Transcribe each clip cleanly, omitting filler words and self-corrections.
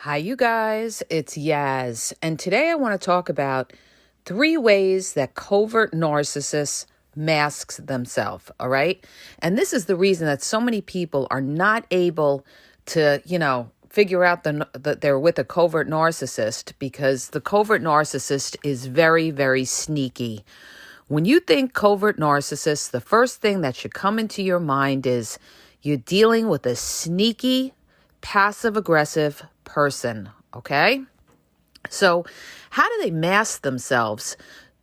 Hi, you guys. It's Yaz. And today I want to talk about 3 ways that covert narcissists masks themselves. All right. And this is the reason that so many people are not able to, figure out that they're with a covert narcissist, because the covert narcissist is very, very sneaky. When you think covert narcissist, the first thing that should come into your mind is you're dealing with a sneaky, passive aggressive person. Okay. So how do they mask themselves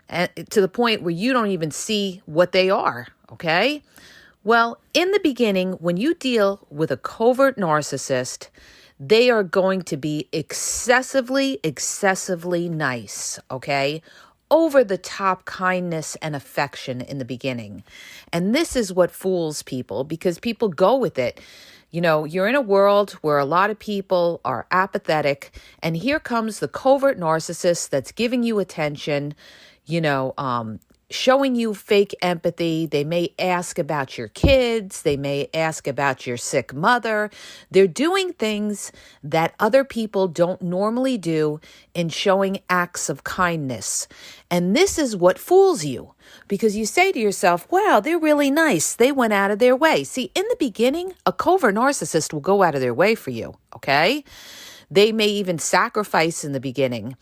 to the point where you don't even see what they are? Okay. Well, in the beginning, when you deal with a covert narcissist, they are going to be excessively nice. Okay. Over the top kindness and affection in the beginning. And this is what fools people, because people go with it. You're in a world where a lot of people are apathetic, and here comes the covert narcissist that's giving you attention, showing you fake empathy. They may ask about your kids. They may ask about your sick mother. They're doing things that other people don't normally do in showing acts of kindness. And this is what fools you, because you say to yourself, wow, they're really nice. They went out of their way. See, in the beginning, a covert narcissist will go out of their way for you, okay? They may even sacrifice in the beginning.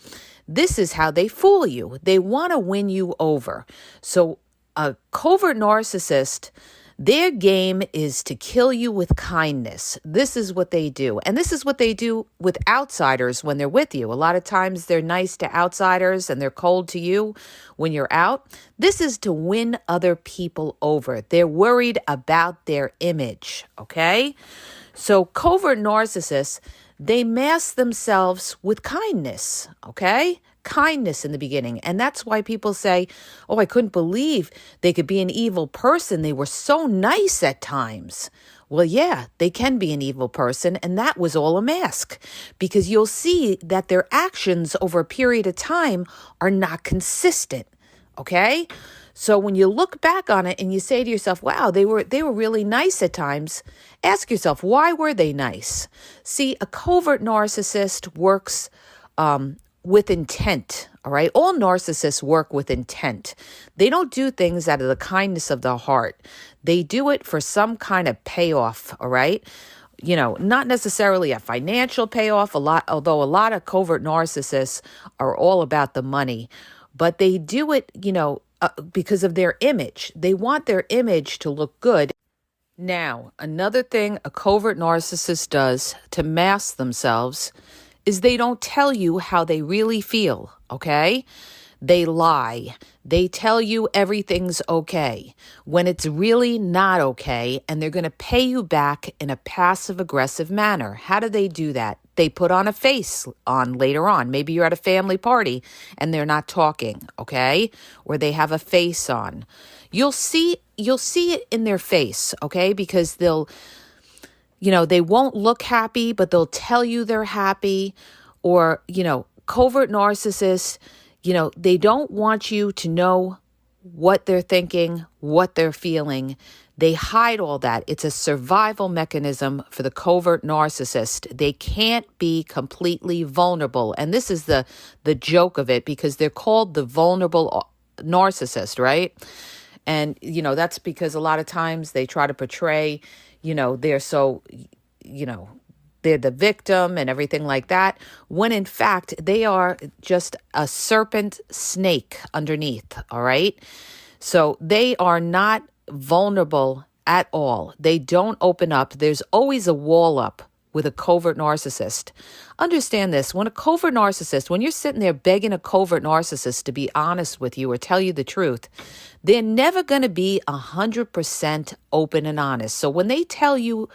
This is how they fool you. They want to win you over. So a covert narcissist, their game is to kill you with kindness. This is what they do. And this is what they do with outsiders when they're with you. A lot of times they're nice to outsiders and they're cold to you when you're out. This is to win other people over. They're worried about their image, okay? So covert narcissists, they mask themselves with kindness, okay? Kindness in the beginning. And that's why people say, oh, I couldn't believe they could be an evil person. They were so nice at times. Well, yeah, they can be an evil person. And that was all a mask, because you'll see that their actions over a period of time are not consistent, okay? So when you look back on it and you say to yourself, wow, they were really nice at times, ask yourself, why were they nice? See, a covert narcissist works with intent, all right? All narcissists work with intent. They don't do things out of the kindness of their heart. They do it for some kind of payoff, all right? Not necessarily a financial payoff, although a lot of covert narcissists are all about the money, but they do it, because of their image. They want their image to look good. Now, another thing a covert narcissist does to mask themselves is they don't tell you how they really feel, okay? They lie. They tell you everything's okay when it's really not okay, and they're going to pay you back in a passive-aggressive manner. How do they do that? They put on a face on later on. Maybe you're at a family party and they're not talking, okay? Or they have a face on. You'll see it in their face, okay? Because they won't look happy, but they'll tell you they're happy. Or, covert narcissists, they don't want you to know what they're thinking, what they're feeling. They hide all that. It's a survival mechanism for the covert narcissist. They can't be completely vulnerable. And this is the joke of it, because they're called the vulnerable narcissist, right? And, that's because a lot of times they try to portray, they're so, they're the victim and everything like that, when in fact they are just a serpent snake underneath, all right? So they are not vulnerable at all. They don't open up. There's always a wall up with a covert narcissist. Understand this. When you're sitting there begging a covert narcissist to be honest with you or tell you the truth, they're never going to be 100% open and honest. So when they tell you,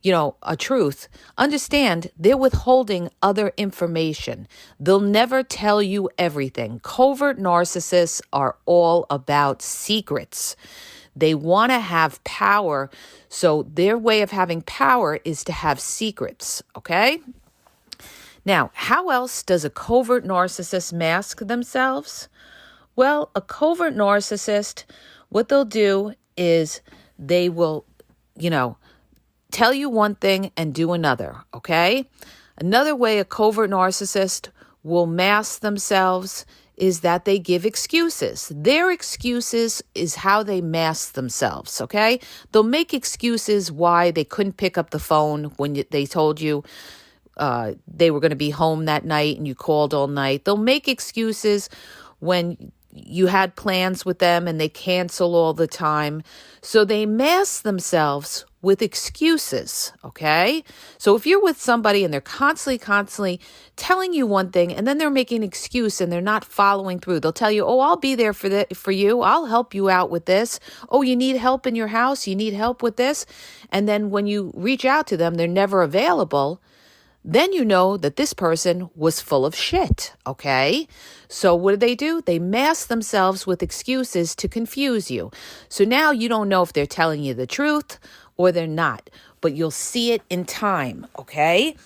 a truth, understand they're withholding other information. They'll never tell you everything. Covert narcissists are all about secrets. They want to have power. So their way of having power is to have secrets, okay? Now, how else does a covert narcissist mask themselves? Well, a covert narcissist, what they'll do is they will, tell you one thing and do another, okay? Another way a covert narcissist will mask themselves is that they give excuses. Their excuses is how they mask themselves, okay? They'll make excuses why they couldn't pick up the phone when they told you they were going to be home that night and you called all night. They'll make excuses when you had plans with them and they cancel all the time. So they mask themselves with excuses, okay? So if you're with somebody and they're constantly telling you one thing and then they're making an excuse and they're not following through, they'll tell you, oh, I'll be there for you. I'll help you out with this. Oh, you need help in your house? You need help with this? And then when you reach out to them, they're never available. Then you know that this person was full of shit, okay? So what do? They mask themselves with excuses to confuse you. So now you don't know if they're telling you the truth or they're not, but you'll see it in time, okay?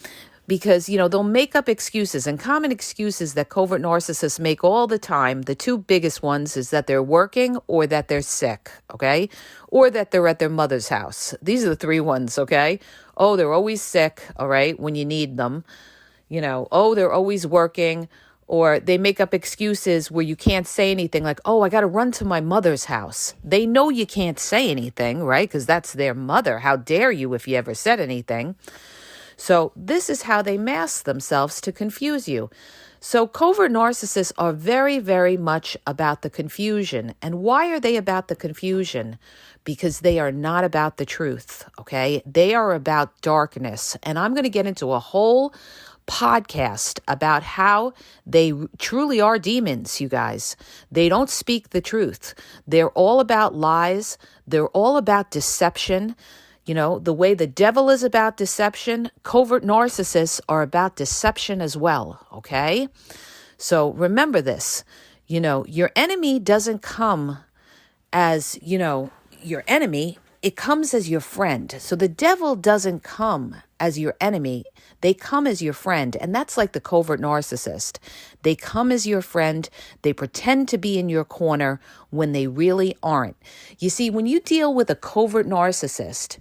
Because, they'll make up excuses, and common excuses that covert narcissists make all the time. The two biggest ones is that they're working or that they're sick, okay? Or that they're at their mother's house. These are the three ones, okay? Oh, they're always sick, all right, when you need them. Oh, they're always working. Or they make up excuses where you can't say anything like, oh, I got to run to my mother's house. They know you can't say anything, right? Because that's their mother. How dare you if you ever said anything? So this is how they mask themselves to confuse you. So covert narcissists are very, very much about the confusion. And why are they about the confusion? Because they are not about the truth, okay? They are about darkness. And I'm going to get into a whole podcast about how they truly are demons, you guys. They don't speak the truth. They're all about lies. They're all about deception. The way the devil is about deception, covert narcissists are about deception as well, okay? So remember this, your enemy doesn't come as, your enemy. It comes as your friend. So the devil doesn't come as your enemy. They come as your friend. And that's like the covert narcissist. They come as your friend. They pretend to be in your corner when they really aren't. You see, when you deal with a covert narcissist,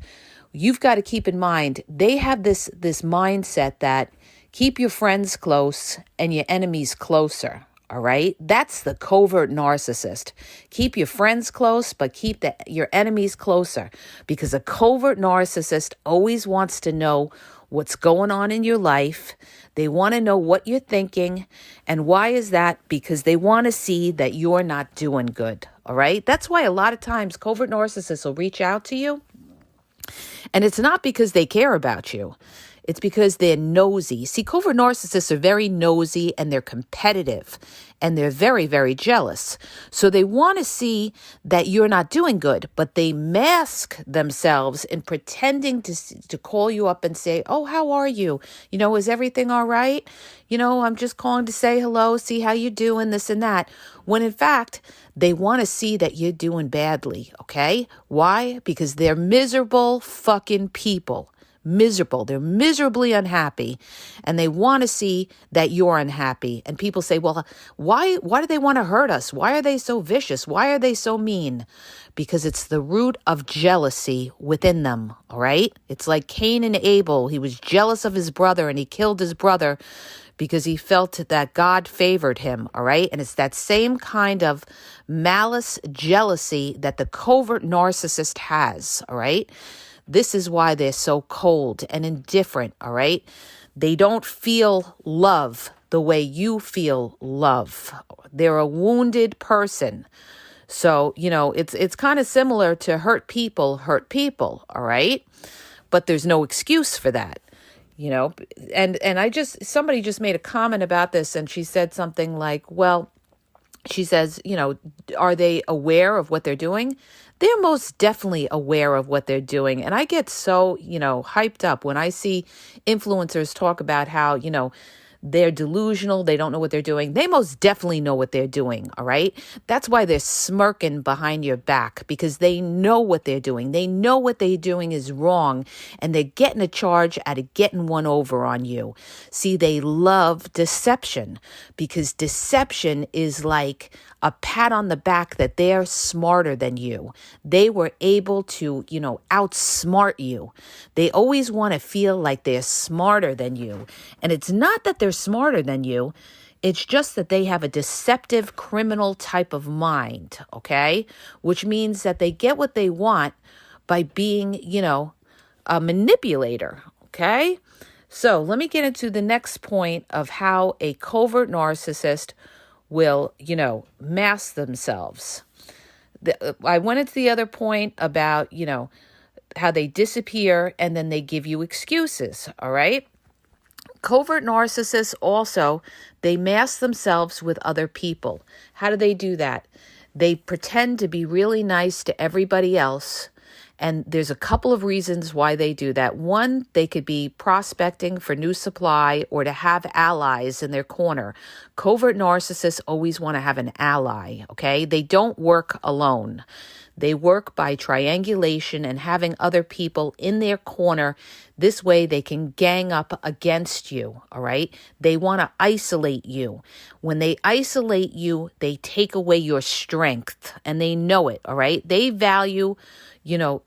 you've got to keep in mind, they have this mindset that keep your friends close and your enemies closer. All right. That's the covert narcissist. Keep your friends close, but keep your enemies closer, because a covert narcissist always wants to know what's going on in your life. They want to know what you're thinking. And why is that? Because they want to see that you're not doing good. All right. That's why a lot of times covert narcissists will reach out to you. And it's not because they care about you. It's because they're nosy. See, covert narcissists are very nosy and they're competitive and they're very, very jealous. So they want to see that you're not doing good, but they mask themselves in pretending to call you up and say, oh, how are you? Is everything all right? I'm just calling to say hello, see how you're doing, this and that. When in fact, they want to see that you're doing badly, okay? Why? Because they're miserable fucking people. Miserable. They're miserably unhappy, and they want to see that you're unhappy. And people say, well, why do they want to hurt us? Why are they so vicious? Why are they so mean? Because it's the root of jealousy within them, all right? It's like Cain and Abel. He was jealous of his brother, and he killed his brother because he felt that God favored him, all right? And it's that same kind of malice, jealousy that the covert narcissist has, all right? This is why they're so cold and indifferent, all right? They don't feel love the way you feel love. They're a wounded person. So, it's kind of similar to hurt people, all right? But there's no excuse for that, And somebody just made a comment about this, and she said something like, well, she says, are they aware of what they're doing? They're most definitely aware of what they're doing. And I get so, hyped up when I see influencers talk about how, they're delusional, they don't know what they're doing. They most definitely know what they're doing, all right? That's why they're smirking behind your back, because they know what they're doing. They know what they're doing is wrong, and they're getting a charge out of getting one over on you. See, they love deception, because deception is like a pat on the back that they're smarter than you. They were able to, outsmart you. They always want to feel like they're smarter than you. And it's not that they're smarter than you. It's just that they have a deceptive criminal type of mind, okay? Which means that they get what they want by being, a manipulator, okay? So let me get into the next point of how a covert narcissist will, mask themselves. I went into the other point about, how they disappear and then they give you excuses, all right? Covert narcissists also, they mask themselves with other people. How do they do that? They pretend to be really nice to everybody else. And there's a couple of reasons why they do that. One, they could be prospecting for new supply or to have allies in their corner. Covert narcissists always want to have an ally, okay? They don't work alone. They work by triangulation and having other people in their corner. This way they can gang up against you, all right? They want to isolate you. When they isolate you, they take away your strength, and they know it, all right? They value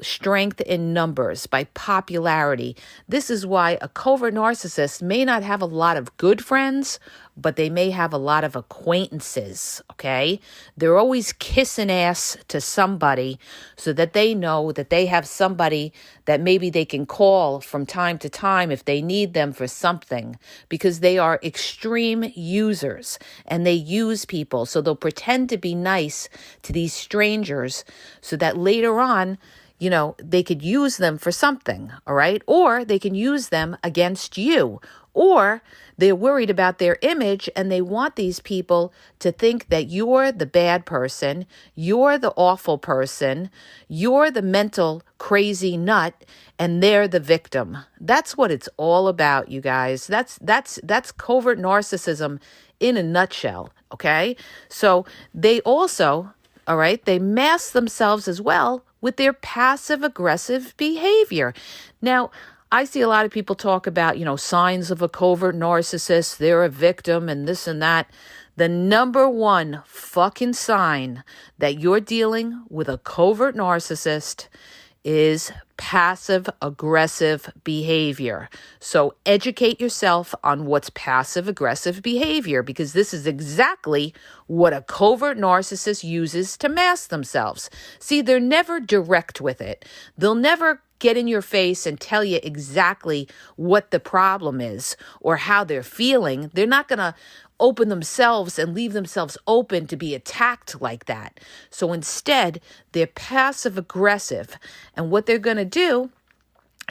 strength in numbers, by popularity. This is why a covert narcissist may not have a lot of good friends, but they may have a lot of acquaintances, okay? They're always kissing ass to somebody so that they know that they have somebody that maybe they can call from time to time if they need them for something, because they are extreme users and they use people. So they'll pretend to be nice to these strangers so that later on, they could use them for something, all right? Or they can use them against you. Or they're worried about their image and they want these people to think that you're the bad person, you're the awful person, you're the mental crazy nut, and they're the victim. That's what it's all about, you guys. That's covert narcissism in a nutshell, okay? So they also, all right, they mask themselves as well with their passive-aggressive behavior. Now, I see a lot of people talk about, signs of a covert narcissist, they're a victim and this and that. The number one fucking sign that you're dealing with a covert narcissist is passive-aggressive behavior. So educate yourself on what's passive-aggressive behavior, because this is exactly what a covert narcissist uses to mask themselves. See, they're never direct with it. They'll never get in your face and tell you exactly what the problem is or how they're feeling. They're not going to open themselves and leave themselves open to be attacked like that. So instead, they're passive aggressive. And what they're going to do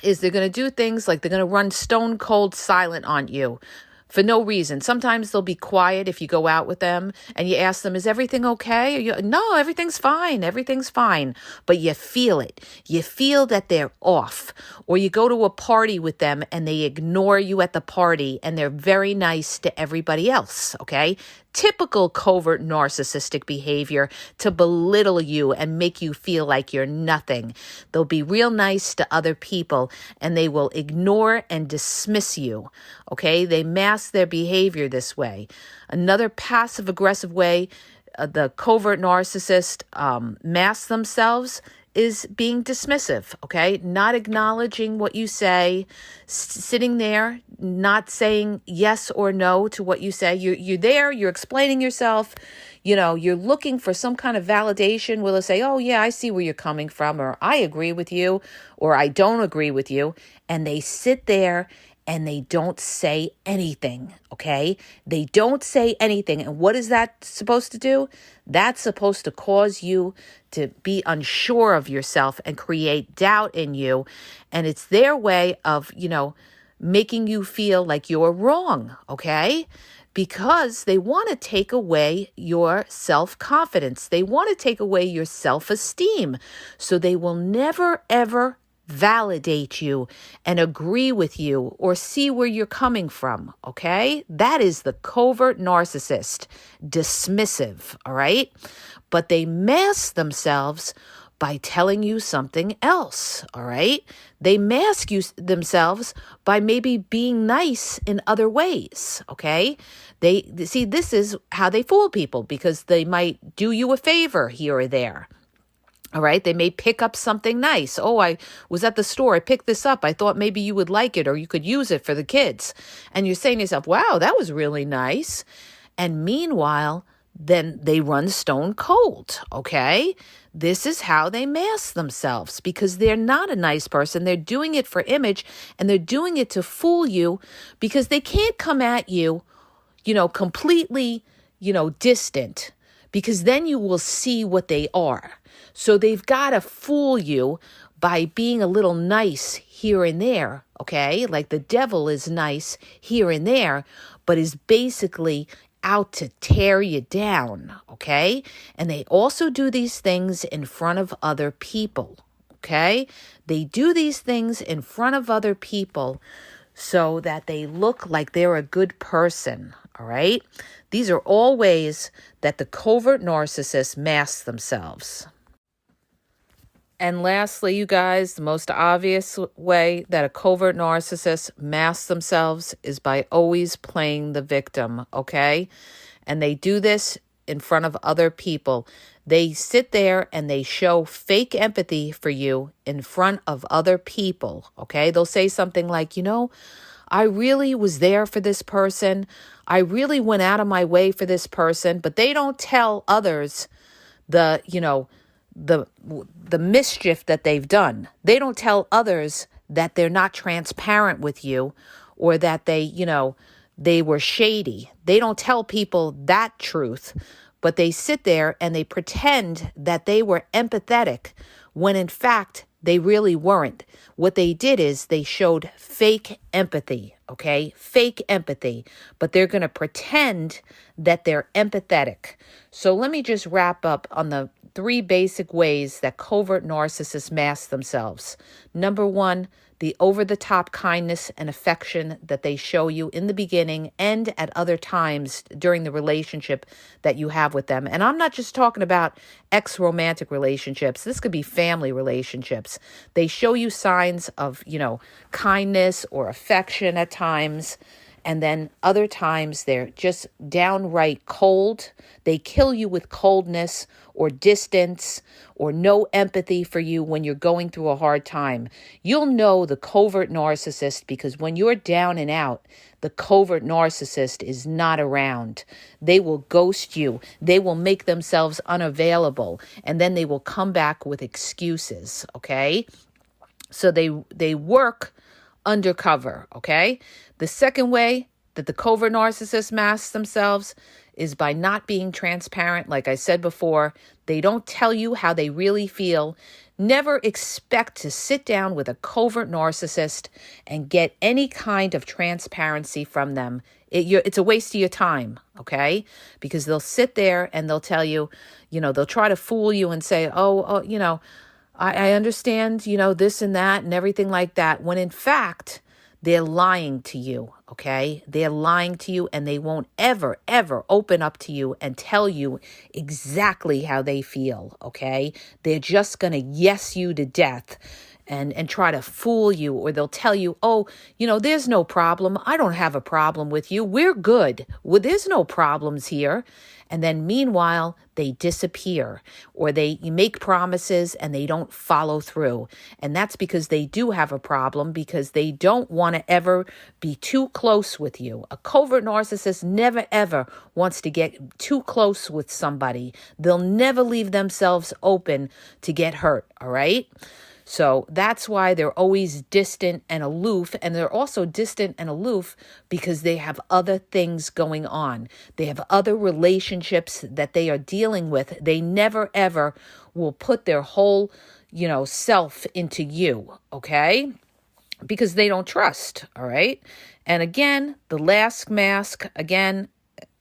is they're going to do things like they're going to run stone cold silent on you for no reason. Sometimes they'll be quiet if you go out with them and you ask them, is everything okay? No, everything's fine. Everything's fine. But you feel it. You feel that they're off. Or you go to a party with them and they ignore you at the party and they're very nice to everybody else, okay? Typical covert narcissistic behavior to belittle you and make you feel like you're nothing. They'll be real nice to other people and they will ignore and dismiss you, okay? They mask their behavior this way. Another passive-aggressive way the covert narcissist masks themselves is being dismissive, okay? Not acknowledging what you say, sitting there, not saying yes or no to what you say. You're there, you're explaining yourself, you're looking for some kind of validation. Will they say, oh yeah, I see where you're coming from, or I agree with you, or I don't agree with you. And they sit there and they don't say anything, okay? They don't say anything. And what is that supposed to do? That's supposed to cause you to be unsure of yourself and create doubt in you. And it's their way of, making you feel like you're wrong, okay? Because they want to take away your self-confidence. They want to take away your self-esteem. So they will never, ever, validate you, and agree with you or see where you're coming from, okay? That is the covert narcissist, dismissive, all right? But they mask themselves by telling you something else, all right? They mask themselves by maybe being nice in other ways, okay? They see, this is how they fool people, because they might do you a favor here or there. All right. They may pick up something nice. Oh, I was at the store. I picked this up. I thought maybe you would like it or you could use it for the kids. And you're saying to yourself, wow, that was really nice. And meanwhile, then they run stone cold. Okay. This is how they mask themselves, because they're not a nice person. They're doing it for image, and they're doing it to fool you, because they can't come at you, completely, distant, because then you will see what they are. So they've got to fool you by being a little nice here and there, okay? Like the devil is nice here and there, but is basically out to tear you down, okay? And they also do these things in front of other people, okay? They do these things in front of other people so that they look like they're a good person, all right? These are all ways that the covert narcissist masks themselves. And lastly, you guys, the most obvious way that a covert narcissist masks themselves is by always playing the victim, okay? And they do this in front of other people. They sit there and they show fake empathy for you in front of other people, okay? They'll say something like, I really was there for this person. I really went out of my way for this person, but they don't tell others the mischief that they've done. They don't tell others that they're not transparent with you, or that they were shady. They don't tell people that truth, but they sit there and they pretend that they were empathetic when in fact they really weren't. What they did is they showed fake empathy, okay? Fake empathy, but they're going to pretend that they're empathetic. So let me just wrap up on the 3 basic ways that covert narcissists mask themselves. Number 1, the over-the-top kindness and affection that they show you in the beginning and at other times during the relationship that you have with them. And I'm not just talking about ex-romantic relationships. This could be family relationships. They show you signs of, kindness or affection at times. And then other times they're just downright cold. They kill you with coldness or distance or no empathy for you when you're going through a hard time. You'll know the covert narcissist because when you're down and out, the covert narcissist is not around. They will ghost you. They will make themselves unavailable. And then they will come back with excuses, okay? So they work undercover, okay? The second way that the covert narcissist masks themselves is by not being transparent. Like I said before, they don't tell you how they really feel. Never expect to sit down with a covert narcissist and get any kind of transparency from them. It's a waste of your time, okay? Because they'll sit there and they'll tell you, they'll try to fool you and say, I understand, this and that and everything like that, when in fact, they're lying to you, okay? They're lying to you, and they won't ever, ever open up to you and tell you exactly how they feel, okay? They're just going to yes you to death and try to fool you, or they'll tell you, there's no problem. I don't have a problem with you. We're good. Well, there's no problems here. And then meanwhile, they disappear, or they make promises and they don't follow through. And that's because they do have a problem, because they don't want to ever be too close with you. A covert narcissist never, ever wants to get too close with somebody. They'll never leave themselves open to get hurt, all right? So that's why they're always distant and aloof. And they're also distant and aloof because they have other things going on. They have other relationships that they are dealing with. They never, ever will put their whole, self into you, okay? Because they don't trust, all right? And again, the last mask, again,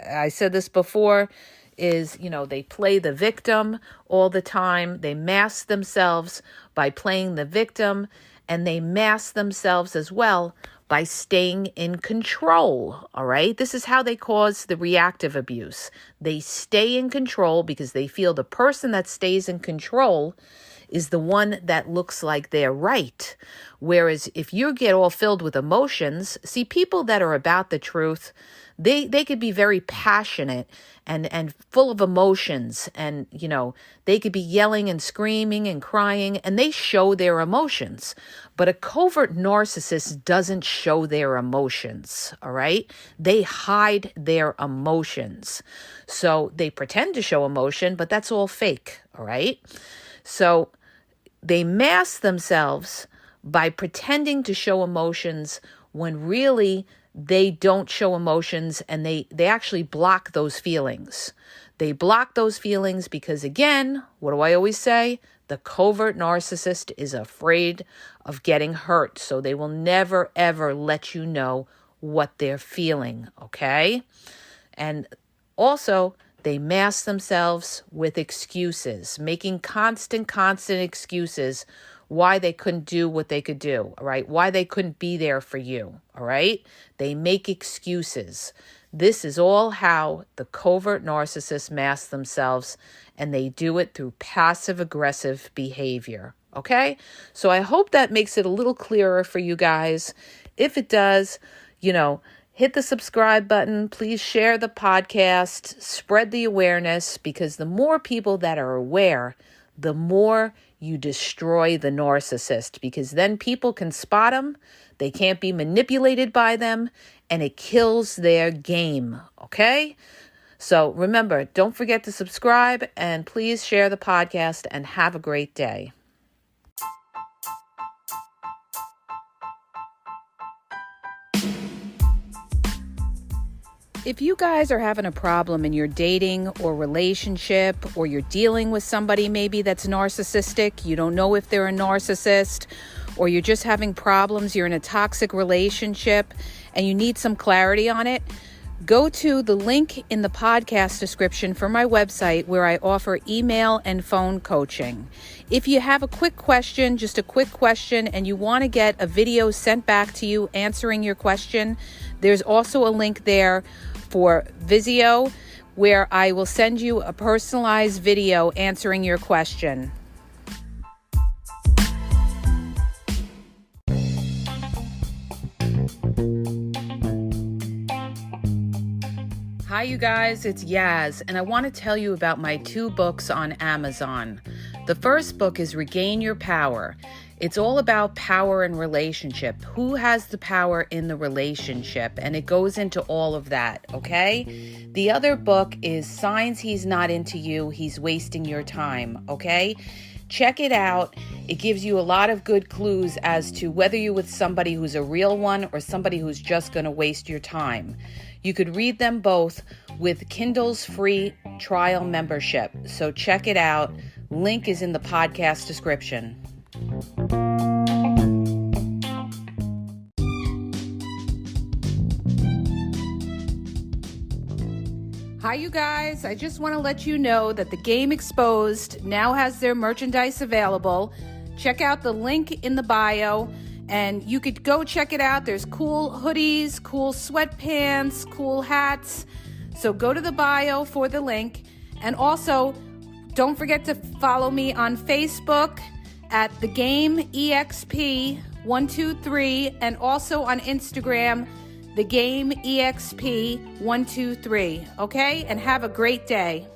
I said this before, is, they play the victim all the time. They mask themselves by playing the victim. and they mask themselves as well by staying in control, all right? This is how they cause the reactive abuse. They stay in control because they feel the person that stays in control is the one that looks like they're right. Whereas if you get all filled with emotions, see, people that are about the truth, they could be very passionate and full of emotions, and they could be yelling and screaming and crying, and they show their emotions. But a covert narcissist doesn't show their emotions, all right? They hide their emotions. So they pretend to show emotion, but that's all fake, all right? So they mask themselves by pretending to show emotions when really they don't show emotions, and they actually block those feelings. They block those feelings because, again, what do I always say? The covert narcissist is afraid of getting hurt, so they will never, ever let you know what they're feeling, okay? And also, they mask themselves with excuses, making constant excuses why they couldn't do what they could do, all right? Why they couldn't be there for you, all right? They make excuses. This is all how the covert narcissists mask themselves, and they do it through passive-aggressive behavior, okay? So I hope that makes it a little clearer for you guys. If it does, hit the subscribe button. Please share the podcast, spread the awareness, because the more people that are aware, the more you destroy the narcissist, because then people can spot them, they can't be manipulated by them, and it kills their game, okay? So remember, don't forget to subscribe, and please share the podcast, and have a great day. If you guys are having a problem in your dating or relationship, or you're dealing with somebody maybe that's narcissistic, you don't know if they're a narcissist, or you're just having problems, you're in a toxic relationship, and you need some clarity on it, go to the link in the podcast description for my website where I offer email and phone coaching. If you have a quick question, just a quick question, and you want to get a video sent back to you answering your question, there's also a link there for Vizio where I will send you a personalized video answering your question. Hi, you guys, it's Yaz, and I want to tell you about my 2 books on Amazon. The first book is Regain Your Power. It's all about power and relationship. Who has the power in the relationship? And it goes into all of that, okay? The other book is Signs He's Not Into You, He's Wasting Your Time, okay? Check it out. It gives you a lot of good clues as to whether you're with somebody who's a real one or somebody who's just going to waste your time. You could read them both with Kindle's free trial membership. So check it out. Link is in the podcast description. Hi, you guys. I just want to let you know that the Game Exposed now has their merchandise available. Check out the link in the bio, and you could go check it out. There's cool hoodies, cool sweatpants, cool hats. So go to the bio for the link. And also, don't forget to follow me on Facebook at The Game EXP 123, and also on Instagram, The Game EXP 123. Okay? And have a great day.